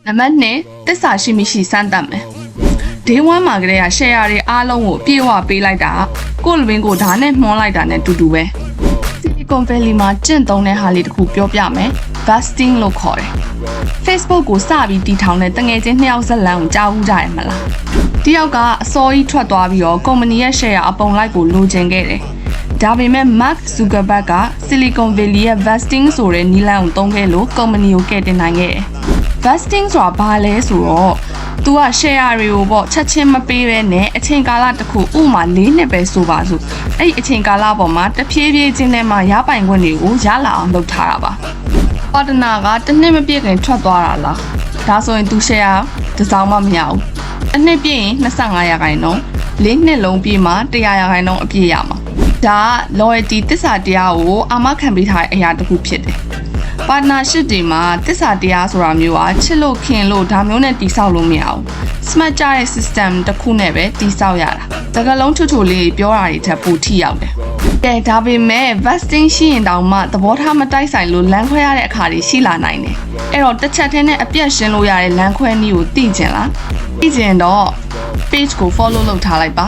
နံပါတ်2သစ္စာရှိမရှိစမ်းသပ်မယ် Day 1မှာကလေးက share တွေအားလုံးကိုပြေဝပေးလိုက်တာကိုယ့်လူရင်းကိုဓာတ်နဲ့မှွန်းလိုက်တာနဲ့တူတူပဲ Silicon Valley မှာကျင့်သုံးတဲ့ဟာလေးတစ်ခုပြောပြမယ် Vesting လို့ခေါ်တယ် Facebook ကိုစပြီးတည်ထောင်တဲ့တငယ်ချင်း2ယောက်ဇက်လန်ကိုကြားဦးကြရမလားတယောက်ကအစောကြီးထွက်သွားပြီးတော့ company ရဲ့ share အပုံလိုက်ကိုလိုချင်ခဲ့တယ်ဒါပေမဲ့ Mark Zuckerberg က Silicon Valley ရဲ့ vesting ဆိုတဲ့နည်းလမ်းကိုသုံးခဲ့လို့ company ကိုကယ်တင်နိုင်ခဲ့တယ် vesting ဆိုတာဘာလဲဆိုတော့ तू က share တွေကိုပေါ့ချက်ချင်းမပေးဘဲနဲ့အချိန်ကာလတစ်ခုဥမာ4နှစ်ပဲဆိုပါစို့အဲ့ဒီအချိန်ကာလပေါ်မှာတဖြည်းဖြည်းချင်းနဲ့မှရပိုင်ခွင့်တွေကိုရလာအောင်လုပ်ထားတာပါ partner ကတစ်နှစ်မပြည့်ခင်ထွက်သွားတာလားဒါဆိုရင် तू share တစ်စောင်းမှမရဘူးတစ်နှစ်ပြည့်ရင်25ရာခိုင်နှုန်း4နှစ်လုံးပြည့်မှ100ရာခိုင်နှုန်းအပြည့်ရမှာဒါက loyalty သစ္စာတရားကိုအာမခံပေးထားတဲ့အရာတစ်ခုဖြစ်တယ် partnership တွေမှာသစ္စာတရားဆိုတာမျိုးကချစ်လို့ခင်လို့ဒါမျိုးနဲ့တိဆောက်လို့မရဘူး smart ကြတဲ့ system တစ်ခုနဲ့ပဲတိဆောက်ရတာတကယ်လုံးထွတ်ထွတ်လေးပြောတာတွေထက်ပိုထိရောက်တယ်ကဲဒါပေမဲ့ vesting ရှိရင်တောင်မှသဘောထားမတိုက်ဆိုင်လို့လမ်းခွဲရတဲ့အခါတွေရှိလာနိုင်တယ်အဲ့တော့တစ်ချက်တည်းနဲ့အပြတ်ရှင်းလို့ရတဲ့လမ်းခွဲနည်းကိုသိကျင်လားသိကျင်တော့ page ကို follow လုပ်ထားလိုက်ပါ